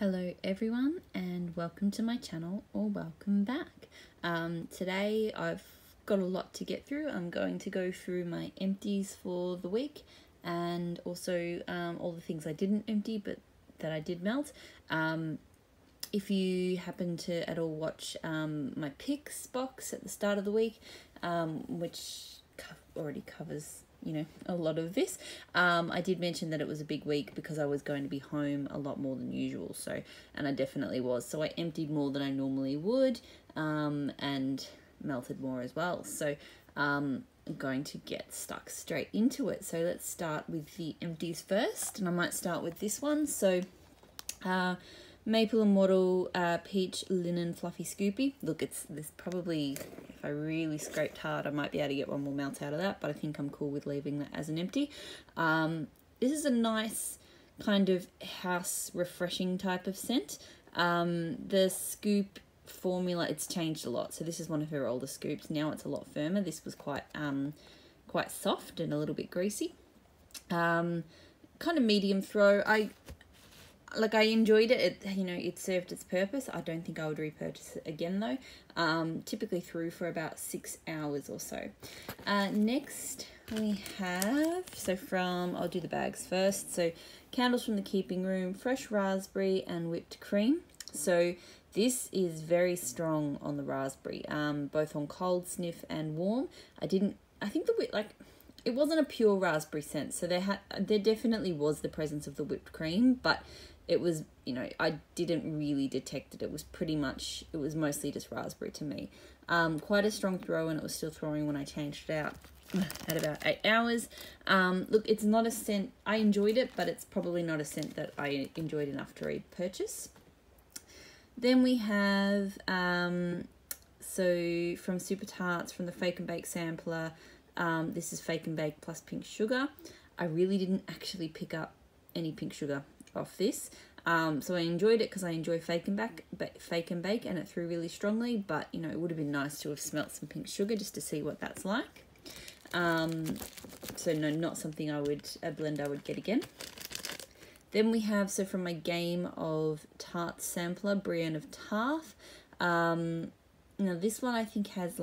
Hello everyone and welcome to my channel, or welcome back. Today I've got a lot to get through. I'm going to go through my empties for the week and also all the things I didn't empty but that I did melt. If you happen to at all watch my picks box at the start of the week, which already covers a lot of this, I did mention that it was a big week because I was going to be home a lot more than usual, and I definitely was. So I emptied more than I normally would, and melted more as well. So I'm going to get stuck straight into it. So let's start with the empties first, and I might start with this one. So Maple and Wattle Peach Linen Fluffy Scoopy. Look, it's this probably, if I really scraped hard, I might be able to get one more melt out of that, but I think I'm cool with leaving that as an empty. This is a nice kind of house refreshing type of scent. The scoop formula, it's changed a lot. So this is one of her older scoops. Now it's a lot firmer. This was quite soft and a little bit greasy. Kind of medium throw. I enjoyed it. It served its purpose. I don't think I would repurchase it again though. Typically through for about 6 hours or so. Next we have, I'll do the bags first. So Candles from the Keeping Room, fresh raspberry and whipped cream. So this is very strong on the raspberry, both on cold sniff and warm. I think it wasn't a pure raspberry scent, so there definitely was the presence of the whipped cream, but it was, I didn't really detect it. It was mostly just raspberry to me. Quite a strong throw, and it was still throwing when I changed it out at about 8 hours. Look, it's not a scent, I enjoyed it, but it's probably not a scent that I enjoyed enough to repurchase. Then we have, so from Super Tarts, from the Fake and Bake sampler, this is Fake and Bake plus pink sugar. I really didn't actually pick up any pink sugar off this. So I enjoyed it because I enjoy Fake and Bake, and it threw really strongly, but it would have been nice to have smelt some pink sugar just to see what that's like. So no, not something a blend I would get again. Then we have, from my Game of Tarts sampler, Brienne of Tarth. Now this one I think has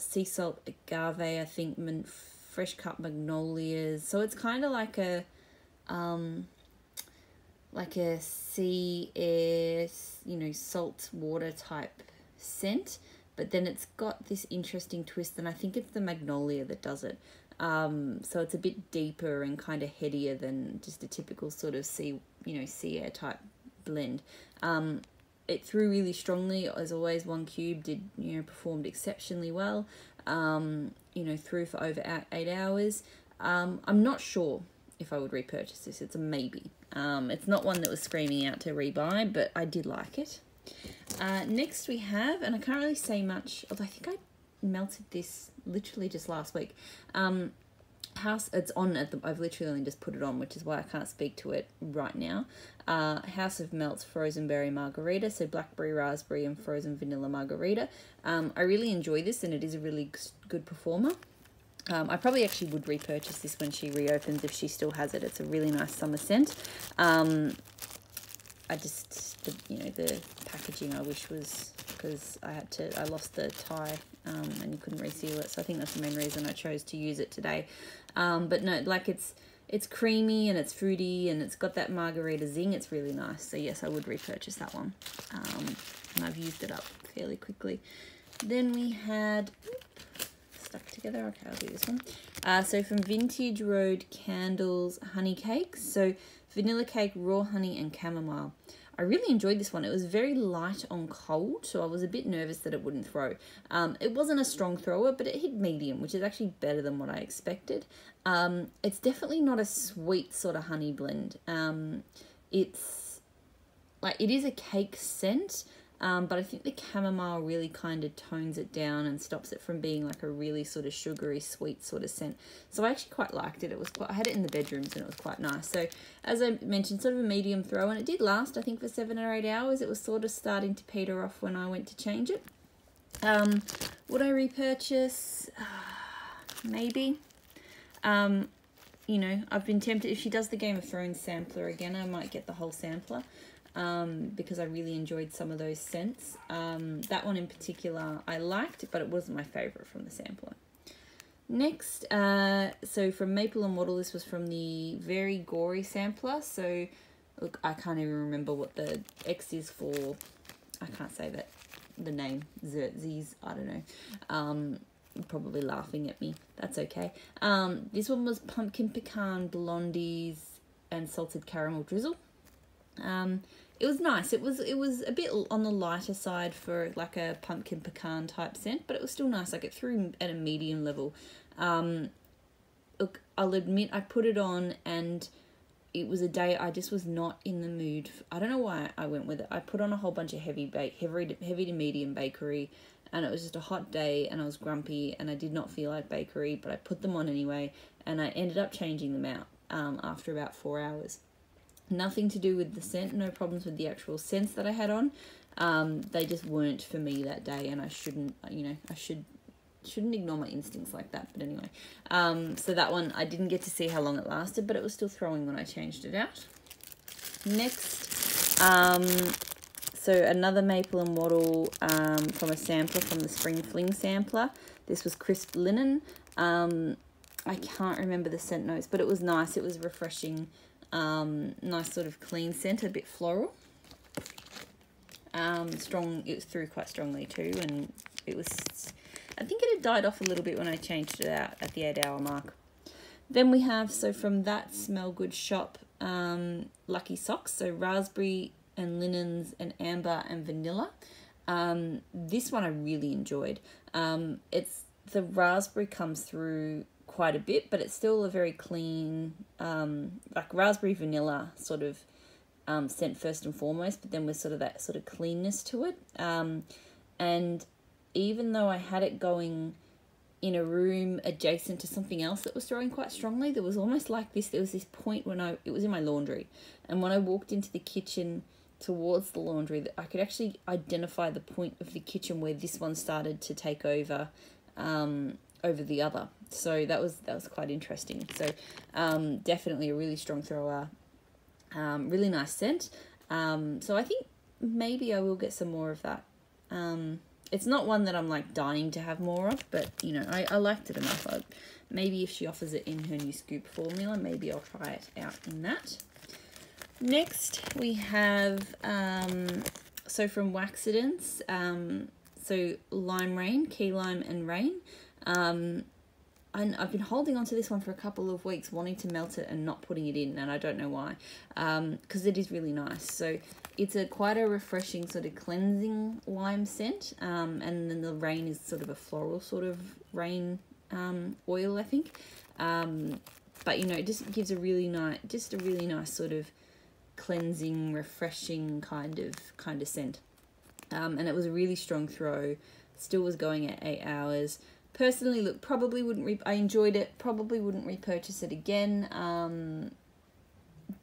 sea salt agave, I think fresh cut magnolias. So it's kind of like a sea air, salt water type scent, but then it's got this interesting twist, and I think it's the magnolia that does it. So it's a bit deeper and kind of headier than just a typical sort of sea air type blend. It threw really strongly, as always. One cube performed exceptionally well. Threw for over 8 hours. I'm not sure if I would repurchase this. It's a maybe. It's not one that was screaming out to rebuy, but I did like it. Next we have, and I can't really say much, although I think I melted this literally just last week. It's on I've literally only just put it on, which is why I can't speak to it right now. House of Melts Frozen Berry Margarita, so blackberry, raspberry and frozen vanilla margarita. I really enjoy this, and it is a really good performer. I probably actually would repurchase this when she reopens if she still has it. It's a really nice summer scent. The packaging I wish was, because I lost the tie and you couldn't reseal it, so I think that's the main reason I chose to use it today. But no, it's creamy and it's fruity and it's got that margarita zing. It's really nice. So yes, I would repurchase that one. And I've used it up fairly quickly. Then we had, stuck together, okay, I'll do this one. So from Vintage Road Candles Honey Cakes, so vanilla cake, raw honey and chamomile. I really enjoyed this one. It was very light on cold, so I was a bit nervous that it wouldn't throw. It wasn't a strong thrower, but it hit medium, which is actually better than what I expected. It's definitely not a sweet sort of honey blend. It is a cake scent, but I think the chamomile really kind of tones it down and stops it from being like a really sort of sugary, sweet sort of scent. So I actually quite liked it. I had it in the bedrooms and it was quite nice. So as I mentioned, sort of a medium throw, and it did last, I think, for 7 or 8 hours. It was sort of starting to peter off when I went to change it. Would I repurchase? Maybe. you know, I've been tempted, if she does the Game of Thrones sampler again, I might get the whole sampler, because I really enjoyed some of those scents. That one in particular I liked, but it wasn't my favourite from the sampler. Next, so from Maple and Wattle, this was from the Very Gory sampler. So, look, I can't even remember what the X is for. I can't say that, the name, Xerxes, I don't know. Probably laughing at me. That's okay. This one was Pumpkin Pecan Blondies and Salted Caramel Drizzle. It was nice. It was a bit on the lighter side for like a pumpkin pecan type scent, but it was still nice. Like it threw at a medium level. Look, I'll admit I put it on and it was a day I just was not in the mood. I don't know why I went with it. I put on a whole bunch of heavy to medium bakery, and it was just a hot day and I was grumpy and I did not feel like bakery, but I put them on anyway and I ended up changing them out after about 4 hours. Nothing to do with the scent, no problems with the actual scents that I had on. They just weren't for me that day, and I shouldn't, you know, I shouldn't ignore my instincts like that. But anyway, so that one, I didn't get to see how long it lasted, but it was still throwing when I changed it out. Next, so another Maple and Wattle from a sampler, from the Spring Fling sampler. This was Crisp Linen. I can't remember the scent notes, but it was nice. It was refreshing. Nice sort of clean scent, a bit floral. Strong, it was through quite strongly too, and it was, I think it had died off a little bit when I changed it out at the 8-hour mark. Then we have, so from that Smell Good shop, Lucky Socks, so raspberry and linens and amber and vanilla. This one I really enjoyed. It's, the raspberry comes through quite a bit, but it's still a very clean, like raspberry vanilla sort of scent first and foremost, but then with sort of that sort of cleanness to it. And even though I had it going in a room adjacent to something else that was throwing quite strongly, there was almost like this, there was this point when it was in my laundry, and when I walked into the kitchen towards the laundry, that I could actually identify the point of the kitchen where this one started to take over over the other. So that was quite interesting. So definitely a really strong thrower, really nice scent. So I think maybe I will get some more of that. It's not one that I'm like dying to have more of, but you know, I liked it enough. Maybe if she offers it in her new scoop formula, maybe I'll try it out in that. Next we have so from Waxidents, so Lime Rain, Key Lime and Rain. And I've been holding on to this one for a couple of weeks, wanting to melt it and not putting it in, and I don't know why, because it is really nice. So it's quite a refreshing sort of cleansing lime scent, and then the Rain is sort of a floral sort of rain oil, I think. But you know, it just gives a really nice sort of cleansing, refreshing kind of scent. And it was a really strong throw. Still was going at 8 hours. Personally, look, probably wouldn't, I enjoyed it, probably wouldn't repurchase it again.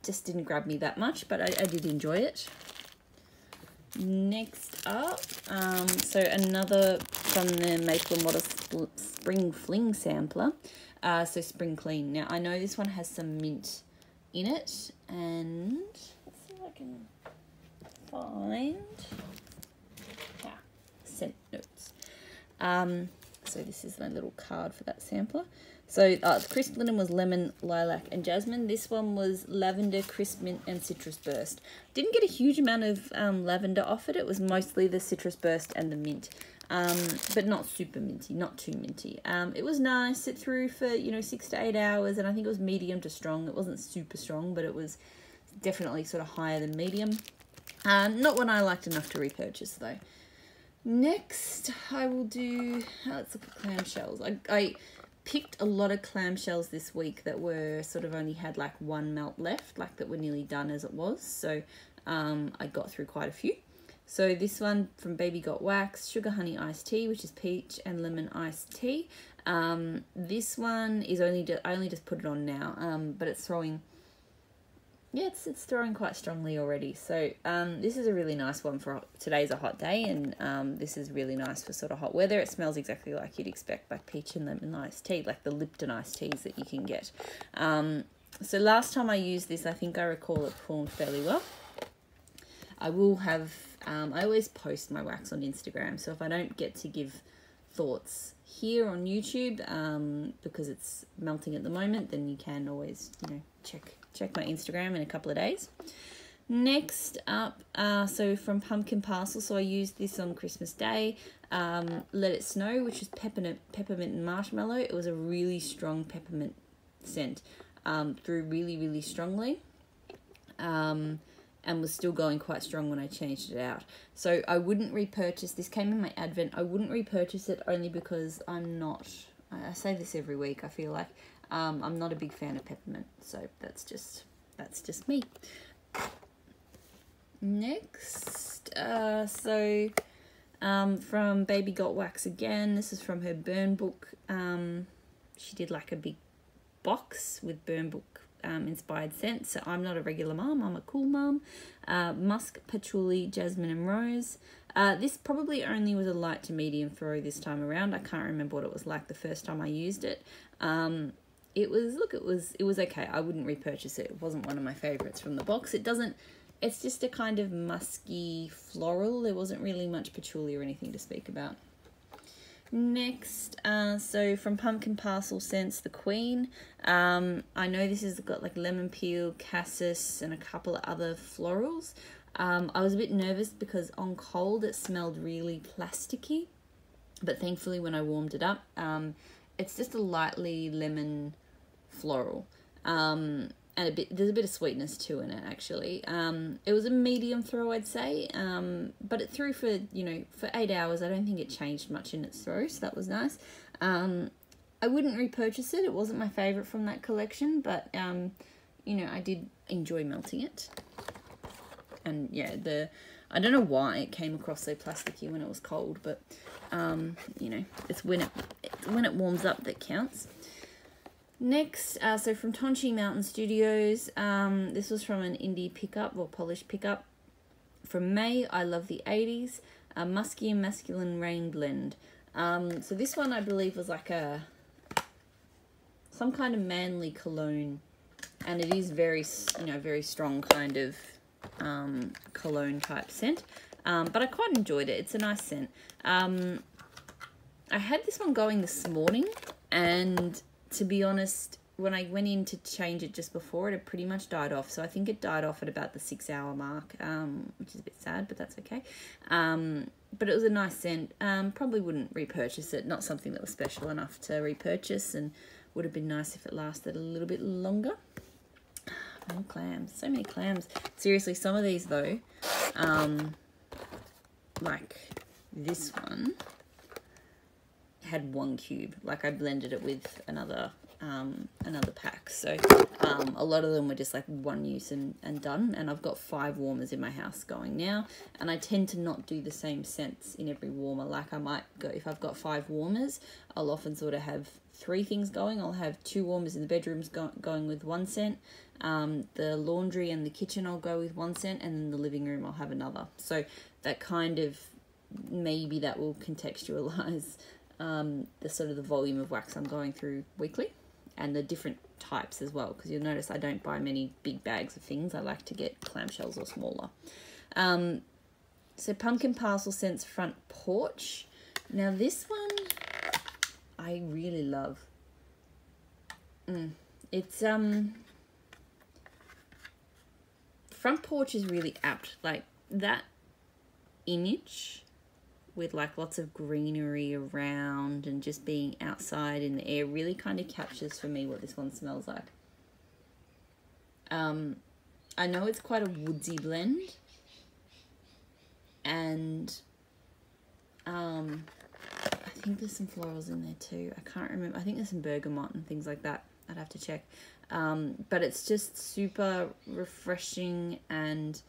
Just didn't grab me that much, but I did enjoy it. Next up, so another from the Maple and Wattle Spring Fling sampler, so Spring Clean. Now, I know this one has some mint in it, and let's see if I can find, scent notes. So this is my little card for that sampler. So Crisp Linen was lemon, lilac, and jasmine. This one was lavender, crisp mint, and citrus burst. Didn't get a huge amount of lavender off it. It was mostly the citrus burst and the mint, but not super minty, not too minty. It was nice. It threw for 6 to 8 hours, and I think it was medium to strong. It wasn't super strong, but it was definitely sort of higher than medium. Not one I liked enough to repurchase though. Next, I will do, let's look at clamshells. I picked a lot of clamshells this week that were sort of only had like one melt left, like that were nearly done as it was. So I got through quite a few. So this one from Baby Got Wax, Sugar Honey Iced Tea, which is peach and lemon iced tea. This one is I only just put it on now, but it's throwing yeah, it's throwing quite strongly already. So this is a really nice one for today's a hot day, and this is really nice for sort of hot weather. It smells exactly like you'd expect, like peach and lemon iced tea, like the Lipton iced teas that you can get. So last time I used this, I think I recall it performed fairly well. I will have, I always post my wax on Instagram, so if I don't get to give thoughts here on YouTube, because it's melting at the moment, then you can always, you know, check my Instagram in a couple of days. Next up, so from Pumpkin Parcel, so I used this on Christmas Day, Let It Snow, which is peppermint and marshmallow. It was a really strong peppermint scent, through really strongly, and was still going quite strong when I changed it out. So I wouldn't repurchase, this came in my Advent, I wouldn't repurchase it only because I'm not, I say this every week, I feel like, I'm not a big fan of peppermint, so that's just me. Next, from Baby Got Wax again, this is from her burn book. She did like a big box with burn book inspired scents. So I'm not a regular mum, I'm a cool mum. Musk, patchouli, jasmine and rose. This probably only was a light to medium throw this time around. I can't remember what it was like the first time I used it. It was okay. I wouldn't repurchase it. It wasn't one of my favorites from the box. It's just a kind of musky floral. There wasn't really much patchouli or anything to speak about. Next, so from Pumpkin Parcel Scents, the Queen. I know this has got like lemon peel, cassis, and a couple of other florals. I was a bit nervous because on cold it smelled really plasticky, but thankfully when I warmed it up, it's just a lightly lemon floral. And there's a bit of sweetness too in it actually. It was a medium throw, I'd say, but it threw for, you know, for 8 hours. I don't think it changed much in its throw, so that was nice. I wouldn't repurchase it. It wasn't my favorite from that collection, but you know, I did enjoy melting it. And yeah, I don't know why it came across so plasticky when it was cold, but you know, it's when it warms up that counts. Next, so from Tonchi Mountain Studios, this was from an indie pickup or polished pickup from May. I Love the 80s, Musky and Masculine Rain Blend. So this one I believe was like some kind of manly cologne, and it is very, you know, very strong kind of cologne type scent. But I quite enjoyed it. It's a nice scent. I had this one going this morning, and to be honest, when I went in to change it just before, it had pretty much died off. So I think it died off at about the 6 hour mark, which is a bit sad, but that's okay. But it was a nice scent. Probably wouldn't repurchase it. Not something that was special enough to repurchase, and would have been nice if it lasted a little bit longer. Oh, clams. So many clams. Seriously, some of these though, like this one, had 1 cube. Like I blended it with another pack, so a lot of them were just like one use and done. And I've got 5 warmers in my house going now, and I tend to not do the same scents in every warmer. Like I might go, if I've got 5 warmers, I'll often sort of have 3 things going. I'll have 2 warmers in the bedrooms going with 1 scent, the laundry and the kitchen I'll go with 1 scent, and then the living room I'll have another. So that kind of, maybe that will contextualize the sort of the volume of wax I'm going through weekly, and the different types as well, because you'll notice I don't buy many big bags of things. I like to get clamshells or smaller. So Pumpkin Parcel Scents Front Porch. Now this one I really love. It's Front Porch is really apt. Like that image with like lots of greenery around and just being outside in the air really kind of captures for me what this one smells like. I know it's quite a woodsy blend, and I think there's some florals in there too. I can't remember. I think there's some bergamot and things like that. I'd have to check. But it's just super refreshing and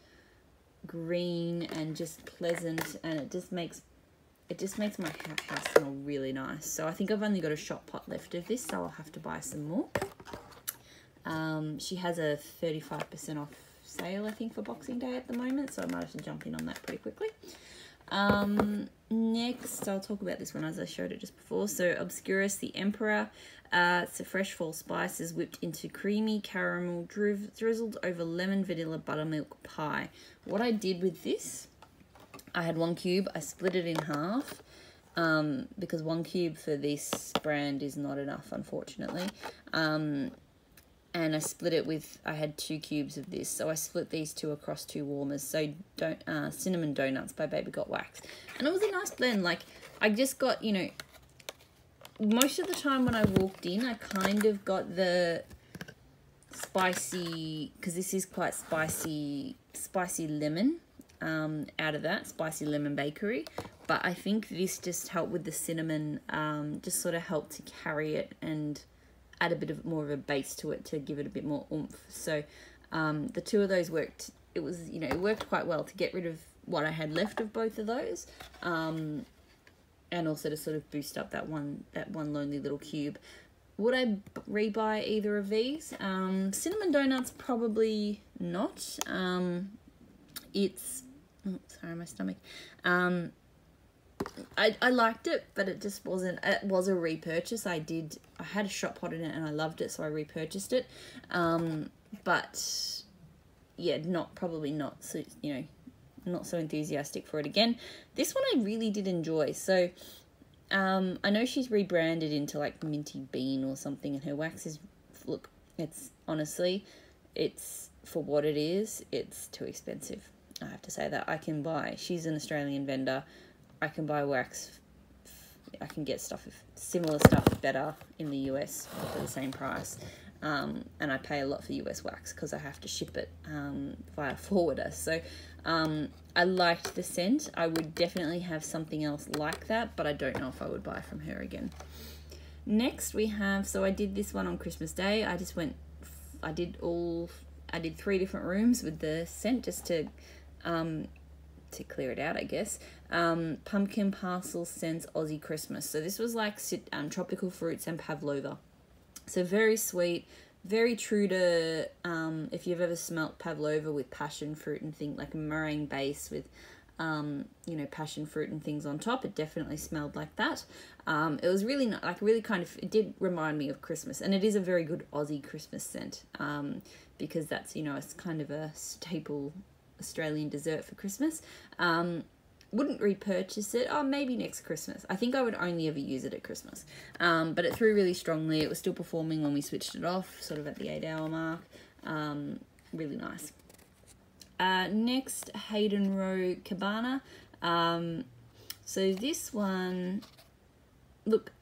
green and just pleasant, and it just makes my house smell really nice. So I think I've only got a shot pot left of this, so I'll have to buy some more. She has a 35% off sale, I think, for Boxing Day at the moment, so I might have to jump in on that pretty quickly. Next, I'll talk about this one as I showed it just before. So Obscurus the Emperor. It's a fresh fall spices whipped into creamy caramel drizzled over lemon vanilla buttermilk pie. What I did with this, I had 1 cube. I split it in half because 1 cube for this brand is not enough, unfortunately. And I split it with, I had 2 cubes of this, so I split these 2 across 2 warmers. So Cinnamon Donuts by Baby Got Wax, and it was a nice blend. Like, I just got, you know, most of the time when I walked in, I kind of got the spicy, because this is quite spicy lemon out of that, spicy lemon bakery. But I think this just helped with the cinnamon, just sort of helped to carry it and add a bit of more of a base to it to give it a bit more oomph. So the 2 of those worked. It was, you know, it worked quite well to get rid of what I had left of both of those, and also to sort of boost up that one lonely little cube. Would I rebuy either of these? Cinnamon Donuts, probably not. It's, oh, sorry, my stomach. I liked it, but it just wasn't, it was a repurchase. I had a shot pot in it and I loved it, so I repurchased it. But yeah, probably not so, you know, not so enthusiastic for it again. This one I really did enjoy. So I know she's rebranded into like Minty Bean or something, and her wax is, look, it's honestly, it's, for what it is, it's too expensive. I have to say that. She's an Australian vendor. I can buy wax, I can get stuff, similar stuff better in the US for the same price. And I pay a lot for US wax because I have to ship it via forwarder. So I liked the scent. I would definitely have something else like that, but I don't know if I would buy from her again. Next we have, so I did this one on Christmas Day. I did 3 different rooms with the scent just to clear it out, I guess. Pumpkin Parcel Scents Aussie Christmas. So this was like tropical fruits and pavlova. So very sweet, very true to, if you've ever smelt pavlova with passion fruit and things, like a meringue base with, you know, passion fruit and things on top, it definitely smelled like that. It was really like really kind of, it did remind me of Christmas, and it is a very good Aussie Christmas scent, because that's, you know, it's kind of a staple Australian dessert for Christmas. Wouldn't repurchase it. Oh, maybe next Christmas. I think I would only ever use it at Christmas. But it threw really strongly. It was still performing when we switched it off, sort of at the 8-hour mark. Really nice. Next, Hayden Row Cabana. So this one, look,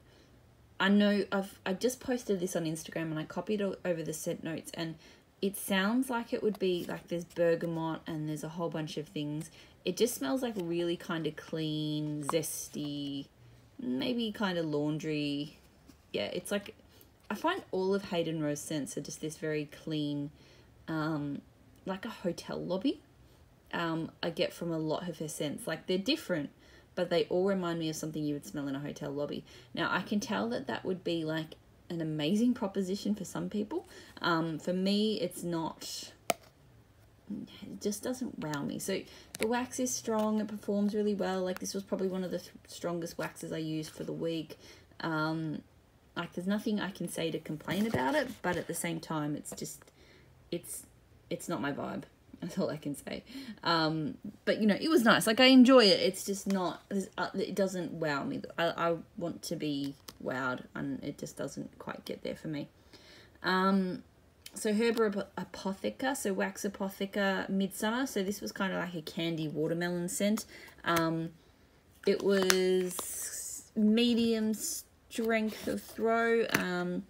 I know I just posted this on Instagram and I copied it over the scent notes, and it sounds like it would be like there's bergamot and there's a whole bunch of things. It just smells like really kind of clean, zesty, maybe kind of laundry. Yeah, it's like, I find all of Hayden Row's scents are just this very clean, like a hotel lobby. I get from a lot of her scents. Like, they're different, but they all remind me of something you would smell in a hotel lobby. Now, I can tell that would be like an amazing proposition for some people. For me, it's not, it just doesn't wow me. So the wax is strong, it performs really well. Like, this was probably one of the strongest waxes I used for the week. Like, there's nothing I can say to complain about it, but at the same time, it's just, it's not my vibe. That's all I can say. But, you know, it was nice. Like, I enjoy it. It's just not, it doesn't wow me. I want to be wowed, and it just doesn't quite get there for me. So Herba Apotheca, so Wax Apotheca Midsummer. So this was kind of like a candy watermelon scent. It was medium strength of throw, and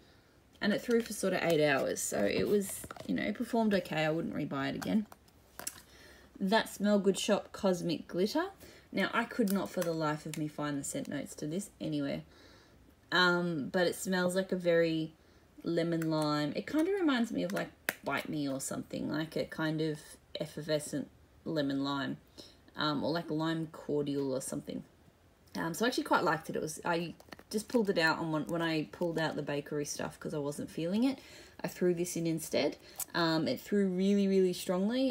it threw for sort of 8 hours. So it was, you know, it performed okay. I wouldn't rebuy it again. That Smell Good Shop Cosmic Glitter. Now, I could not for the life of me find the scent notes to this anywhere. But it smells like a very lemon lime. It kind of reminds me of like Bite Me or something, like a kind of effervescent lemon lime, or like lime cordial or something. So I actually quite liked it. I just pulled it out on when I pulled out the bakery stuff because I wasn't feeling it. I threw this in instead. It threw really, really strongly.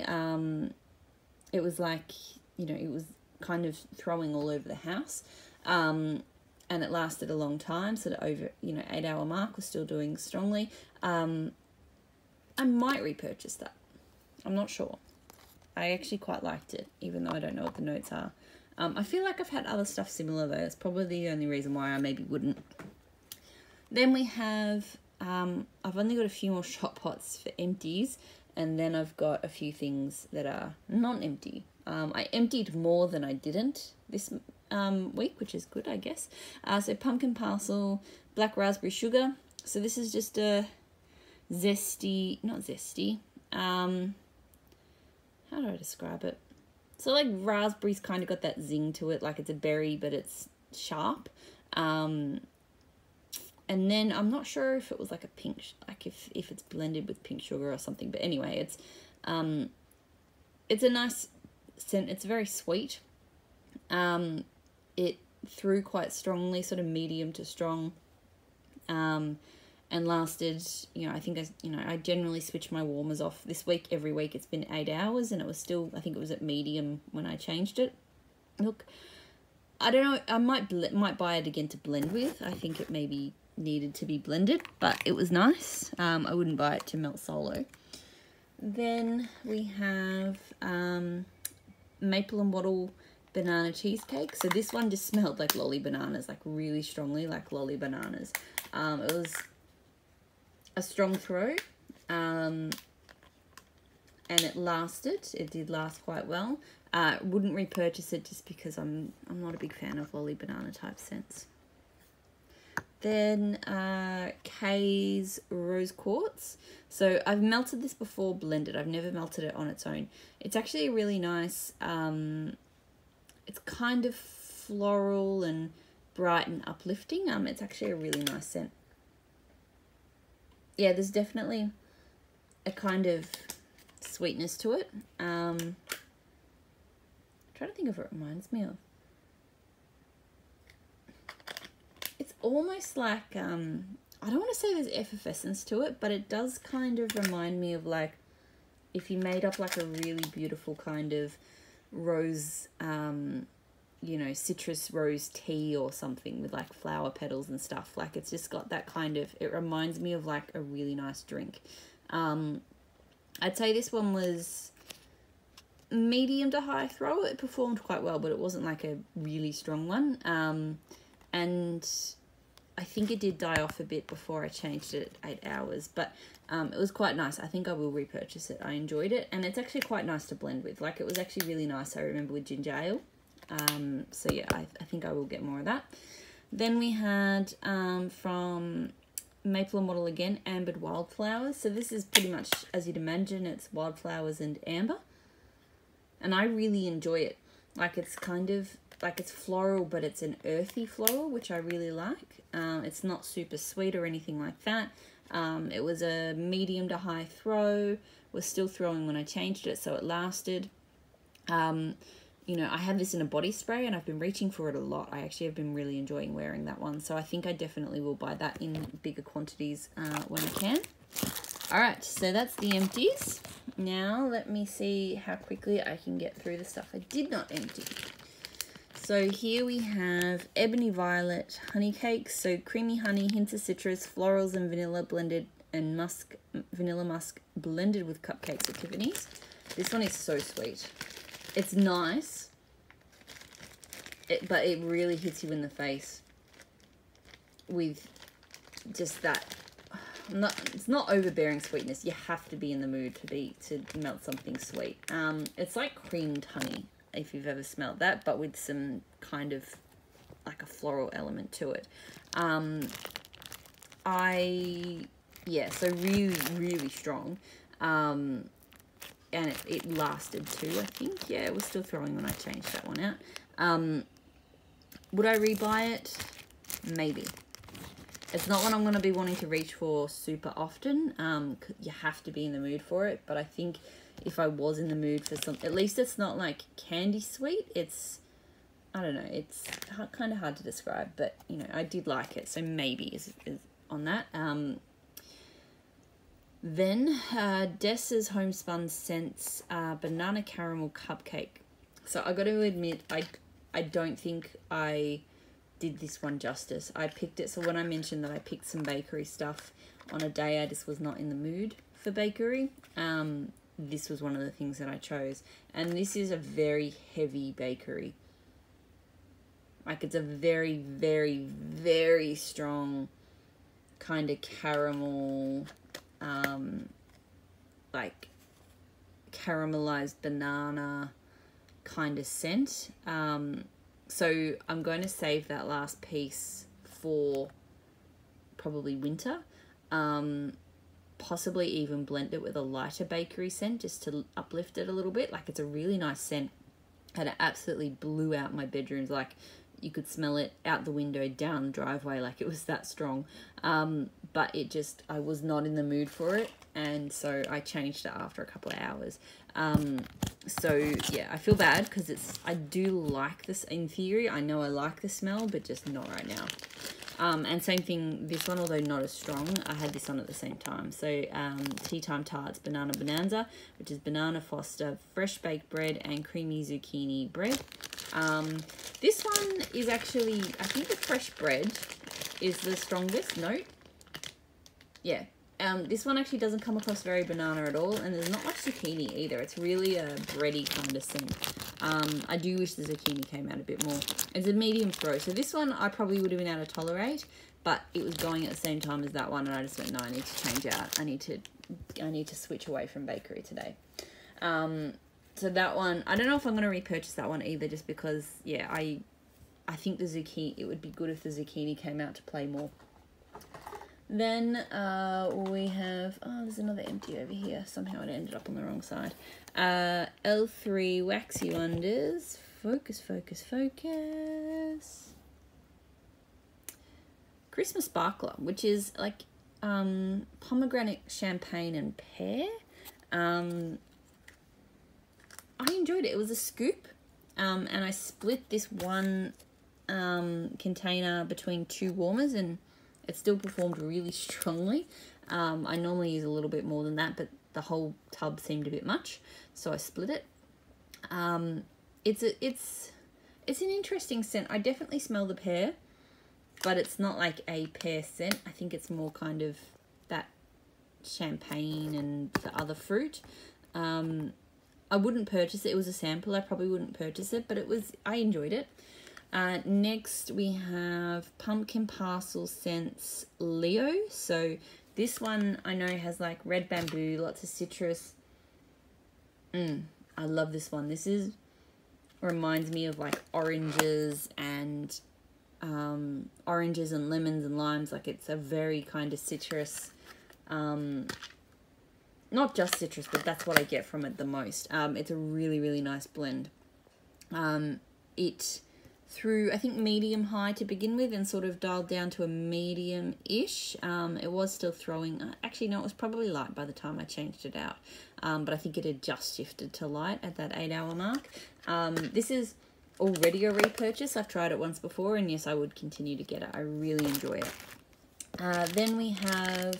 It was like, you know, it was kind of throwing all over the house. And it lasted a long time, so the over, 8-hour mark was still doing strongly. I might repurchase that. I'm not sure. I actually quite liked it, even though I don't know what the notes are. I feel like I've had other stuff similar though. It's probably the only reason why I maybe wouldn't. Then we have, I've only got a few more shot pots for empties, and then I've got a few things that are non-empty. I emptied more than I didn't this week, which is good, I guess. So pumpkin parcel, black raspberry sugar. So this is just a zesty, not zesty, how do I describe it? So like raspberries kind of got that zing to it, like it's a berry, but it's sharp. And then I'm not sure if it was like a pink, like if it's blended with pink sugar or something. But anyway, it's a nice scent. It's very sweet. It threw quite strongly, sort of medium to strong. And lasted, I think I generally switch my warmers off. This week, every week, it's been 8 hours, and it was still, I think it was at medium when I changed it. Look, I don't know, I might buy it again to blend with. I think it maybe needed to be blended, but it was nice. I wouldn't buy it to melt solo. Then we have maple and wattle banana cheesecake. So this one just smelled like lolly bananas, like really strongly like lolly bananas. It was a strong throw, and it lasted. It did last quite well. Wouldn't repurchase it just because I'm not a big fan of lolly banana type scents. Then Kay's Rose Quartz. So I've melted this before blended. I've never melted it on its own. It's actually a really nice, it's kind of floral and bright and uplifting. It's actually a really nice scent. Yeah, there's definitely a kind of sweetness to it. I'm trying to think of what it reminds me of. It's almost like, I don't want to say there's effervescence to it, but it does kind of remind me of like, if you made up like a really beautiful kind of rose, citrus rose tea or something with like flower petals and stuff. Like it's just got that kind of, it reminds me of like a really nice drink. I'd say this one was medium to high throw. It performed quite well, but it wasn't like a really strong one. And I think it did die off a bit before I changed it at 8 hours, but it was quite nice. I think I will repurchase it. I enjoyed it, and it's actually quite nice to blend with. Like it was actually really nice, I remember, with ginger ale. So yeah, I think I will get more of that. Then we had from Maple and Wattle again, Ambered Wildflowers. So this is pretty much, as you'd imagine, it's wildflowers and amber. And I really enjoy it. Like it's kind of, like it's floral, but it's an earthy floral, which I really like. It's not super sweet or anything like that. It was a medium to high throw. Was still throwing when I changed it, so it lasted. I have this in a body spray and I've been reaching for it a lot. I actually have been really enjoying wearing that one. So I think I definitely will buy that in bigger quantities when I can. All right, so that's the empties. Now let me see how quickly I can get through the stuff I did not empty. So here we have Ebony Violet honey cakes. So creamy honey, hints of citrus, florals and vanilla blended, and vanilla musk blended with cupcakes at Tiffany's. This one is so sweet. It's nice, but it really hits you in the face with just that. It's not overbearing sweetness. You have to be in the mood to melt something sweet. It's like creamed honey, if you've ever smelled that, but with some kind of like a floral element to it. So really, really strong. And it lasted too, I think. Yeah, it was still throwing when I changed that one out. Would I rebuy it? Maybe. It's not one I'm going to be wanting to reach for super often. You have to be in the mood for it. But I think if I was in the mood for some... At least it's not like candy sweet. It's I don't know, it's kind of hard to describe, but you know, I did like it, so maybe is on that. Then Dessa's Homespun Scents Banana Caramel Cupcake. So I got to admit, I don't think I did this one justice. I picked it, so when I mentioned that I picked some bakery stuff on a day I just was not in the mood for bakery, this was one of the things that I chose. And this is a very heavy bakery. Like, it's a very, very, very strong kind of caramel, like caramelized banana kind of scent. So I'm going to save that last piece for probably winter. Possibly even blend it with a lighter bakery scent just to uplift it a little bit. Like, it's a really nice scent, and it absolutely blew out my bedrooms. Like, you could smell it out the window, down the driveway, like it was that strong. But it just, I was not in the mood for it, and so I changed it after a couple of hours. So yeah, I feel bad because I do like this in theory. I know I like the smell, but just not right now. And same thing, this one, although not as strong, I had this on at the same time. So Tea Time Tarts Banana Bonanza, which is banana foster, fresh baked bread, and creamy zucchini bread. This one is actually, I think the fresh bread is the strongest note. Yeah. This one actually doesn't come across very banana at all, and there's not much zucchini either. It's really a bready kind of scent. I do wish the zucchini came out a bit more. It's a medium throw, so this one I probably would have been able to tolerate, but it was going at the same time as that one, and I just went, no, I need to change out. I need to switch away from bakery today. So that one, I don't know if I'm going to repurchase that one either, just because, yeah, I think the zucchini, it would be good if the zucchini came out to play more. Then we have, there's another empty over here. Somehow it ended up on the wrong side. L3 Waxy Wonders. Focus, focus, focus. Christmas Sparkler, which is like pomegranate, champagne, and pear. I enjoyed it. It was a scoop, and I split this one container between two warmers, and it still performed really strongly. I normally use a little bit more than that, but the whole tub seemed a bit much, so I split it. It's an interesting scent. I definitely smell the pear, but it's not like a pear scent. I think it's more kind of that champagne and the other fruit. I wouldn't purchase it. It was a sample. I probably wouldn't purchase it, but I enjoyed it. Next we have Pumpkin Parcel Scents Leo. So this one I know has like red bamboo, lots of citrus. I love this one. This reminds me of like oranges and lemons and limes. Like, it's a very kind of citrus, not just citrus, but that's what I get from it the most. It's a really, really nice blend. It through, I think, medium high to begin with, and sort of dialed down to a medium-ish. It was still throwing, actually no, it was probably light by the time I changed it out, but I think it had just shifted to light at that 8-hour mark. This is already a repurchase. I've tried it once before, and yes, I would continue to get it. I really enjoy it. Then we have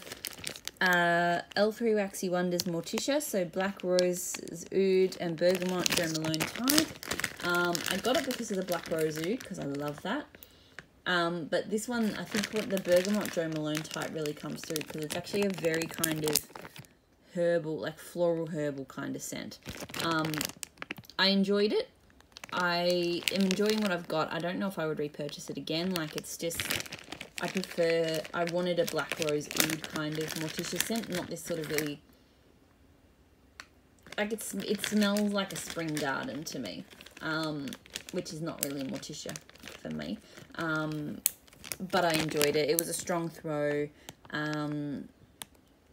L3 Waxy Wonders Morticia, so Black Rose Oud and Bergamot Jo Malone Tide. I got it because of the Black Rose Oud, because I love that. But this one, I think what the Bergamot Jo Malone type really comes through, because it's actually a very kind of herbal, like floral herbal kind of scent. I enjoyed it. I am enjoying what I've got. I don't know if I would repurchase it again. Like, it's just, I wanted a Black Rose Oud kind of Morticia scent, not this sort of really, like, it smells like a spring garden to me, which is not really Morticia for me. But I enjoyed it. It was a strong throw,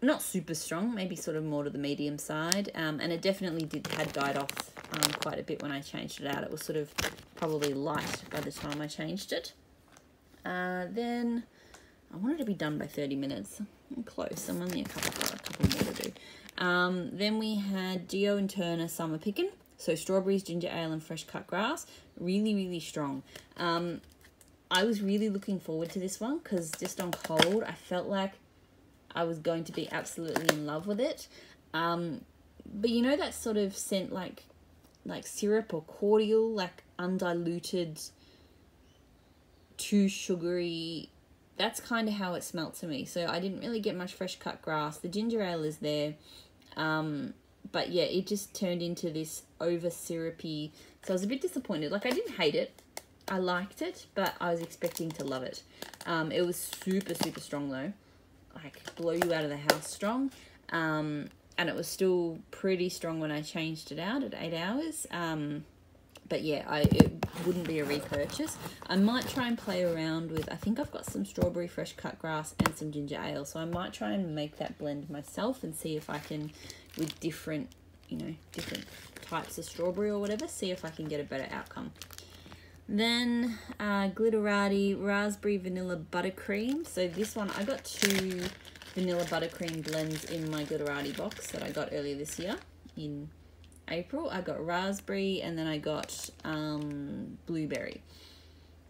not super strong, maybe sort of more to the medium side, and it definitely had died off quite a bit when I changed it out. It was sort of probably light by the time I changed it. Then I wanted to be done by 30 minutes. I'm close. I'm only got a couple more to do. Then we had Dio and Turner Summer Pickin'. So strawberries, ginger ale, and fresh cut grass. Really, really strong. I was really looking forward to this one because just on cold, I felt like I was going to be absolutely in love with it. But you know that sort of scent like syrup or cordial, like undiluted, too sugary. That's kind of how it smelled to me. So I didn't really get much fresh cut grass. The ginger ale is there. But yeah, it just turned into this over syrupy. So I was a bit disappointed. Like, I didn't hate it. I liked it, but I was expecting to love it. It was super, super strong though. Like, blow you out of the house strong. And it was still pretty strong when I changed it out at 8 hours. But yeah, it wouldn't be a repurchase. I might try and play around with, I think I've got some strawberry fresh cut grass and some ginger ale. So I might try and make that blend myself and see if I can, with different, you know, different types of strawberry or whatever, see if I can get a better outcome. Then Glitterati Raspberry Vanilla Buttercream. So this one, I got 2 vanilla buttercream blends in my Glitterati box that I got earlier this year in April. I got raspberry and then I got blueberry.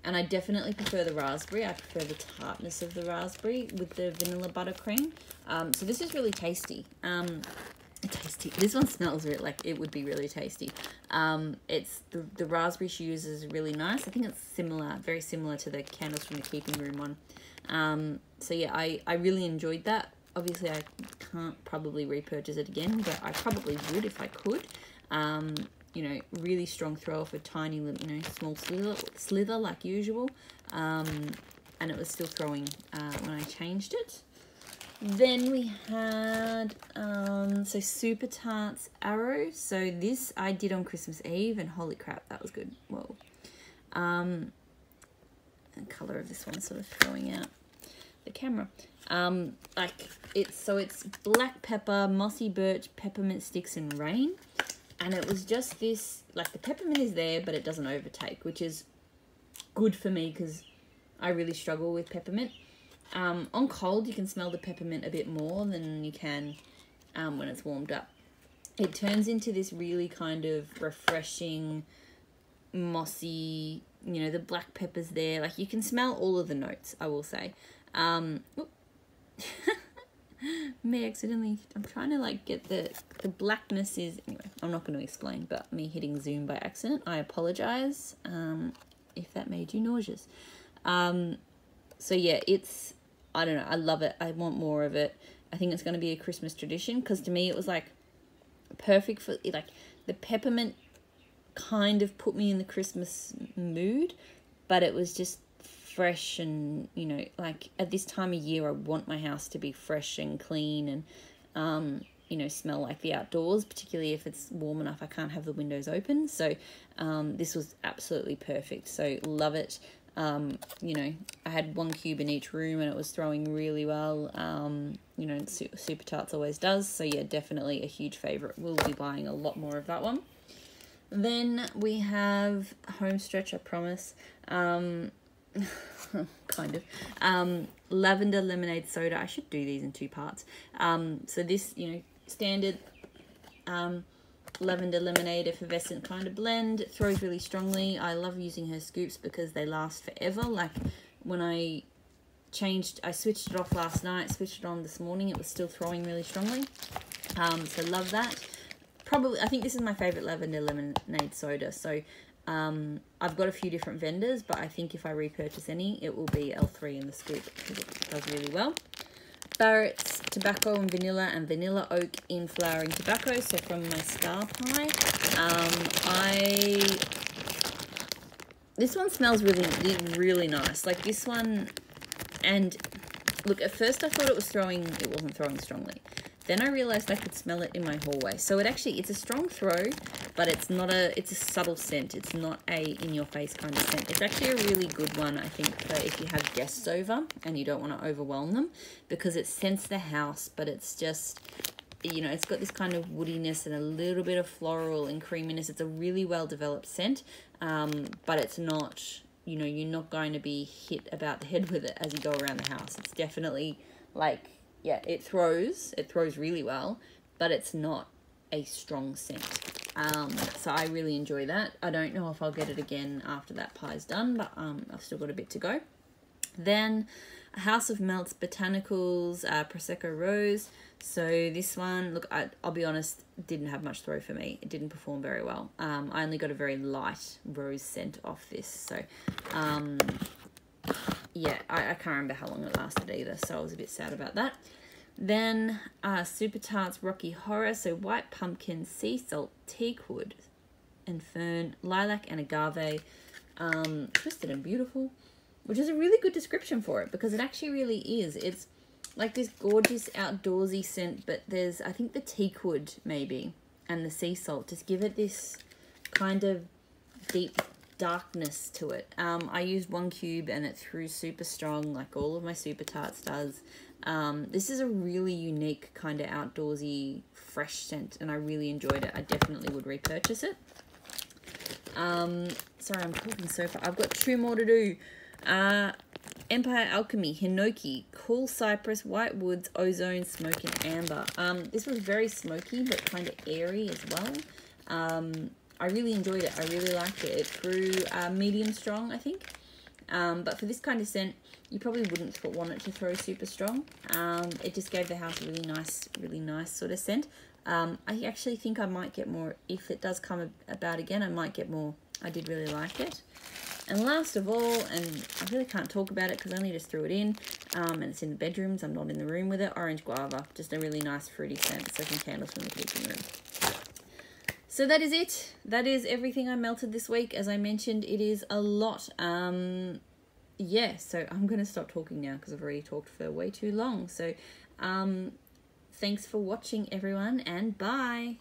And I definitely prefer the raspberry. I prefer the tartness of the raspberry with the vanilla buttercream. So this is really tasty. Tasty. This one smells like it would be really tasty. It's the raspberry she uses is really nice. I think it's similar, very similar to the Candles from the Keeping Room one. So yeah, I really enjoyed that. Obviously, I can't probably repurchase it again, but I probably would if I could. You know, really strong throw off a tiny little, you know, small slither like usual. And it was still throwing when I changed it. Then we had, so Super Tarts Arrow. So this I did on Christmas Eve, and holy crap, that was good. Whoa. The colour of this one sort of throwing out the camera. Like it's black pepper, mossy birch, peppermint sticks, and rain. And it was just this, like the peppermint is there, but it doesn't overtake, which is good for me because I really struggle with peppermint. On cold, you can smell the peppermint a bit more than you can when it's warmed up. It turns into this really kind of refreshing, mossy, you know, the black pepper's there. Like, you can smell all of the notes, I will say. Me accidentally, I'm trying to like get the blackness is, anyway, I'm not going to explain, but me hitting zoom by accident. I apologise if that made you nauseous. So yeah, it's, I don't know, I love it. I want more of it. I think it's going to be a Christmas tradition because to me it was like perfect for, like, the peppermint kind of put me in the Christmas mood, but it was just fresh and, you know, like at this time of year I want my house to be fresh and clean and you know, smell like the outdoors, particularly if it's warm enough I can't have the windows open. So this was absolutely perfect. So love it. You know, I had 1 cube in each room and it was throwing really well. You know, Super Tarts always does. So yeah, definitely a huge favorite. We'll be buying a lot more of that one. Then we have Homestretch, I promise. Kind of. Lavender lemonade soda. I should do these in 2 parts. So this, you know, standard lavender lemonade effervescent kind of blend. It throws really strongly. I love using her scoops because they last forever. Like when I switched it off last night, switched it on this morning, it was still throwing really strongly. So love that. Probably, I think this is my favorite lavender lemonade soda. So I've got a few different vendors, but I think if I repurchase any, it will be L3 in the scoop because it does really well. Barrett's tobacco and vanilla oak in flowering tobacco. So from my Star Pie, this one smells really nice. Like this one, and look, at first I thought it wasn't throwing strongly. Then I realized I could smell it in my hallway. So it's a strong throw, but it's a subtle scent. It's not a in-your-face kind of scent. It's actually a really good one, I think, for if you have guests over and you don't want to overwhelm them, because it scents the house, but it's just, you know, it's got this kind of woodiness and a little bit of floral and creaminess. It's a really well-developed scent, but it's not, you know, you're not going to be hit about the head with it as you go around the house. It's definitely like, yeah, it throws really well, but it's not a strong scent. So I really enjoy that. I don't know if I'll get it again after that pie's done, but I've still got a bit to go. Then a House of Melts Botanicals Prosecco Rose. So this one, look, I'll be honest, didn't have much throw for me. It didn't perform very well. I only got a very light rose scent off this. So yeah, I can't remember how long it lasted either, so I was a bit sad about that. Then Super Tarts Rocky Horror. So white pumpkin, sea salt, teakwood and fern, lilac and agave, twisted and beautiful, which is a really good description for it because it actually really is. It's like this gorgeous outdoorsy scent, but there's, I think the teakwood maybe and the sea salt just give it this kind of deep darkness to it. I used 1 cube and it threw super strong like all of my Super Tarts does. This is a really unique kind of outdoorsy fresh scent and I really enjoyed it. I definitely would repurchase it. Sorry, I'm talking so far. I've got 2 more to do. Empire Alchemy, Hinoki, Cool Cypress, White Woods, Ozone, Smoke and Amber. This was very smoky but kind of airy as well. I really enjoyed it. I really liked it. It threw medium strong, I think. But for this kind of scent, you probably wouldn't want it to throw super strong. It just gave the house a really nice sort of scent. I actually think I might get more, if it does come about again, I might get more. I did really like it. And last of all, and I really can't talk about it because I only just threw it in, and it's in the bedrooms, I'm not in the room with it, Orange Guava. Just a really nice fruity scent, so some candles from the kitchen room. So that is it. That is everything I melted this week. As I mentioned, it is a lot. Yeah, so I'm going to stop talking now because I've already talked for way too long. So thanks for watching, everyone, and bye.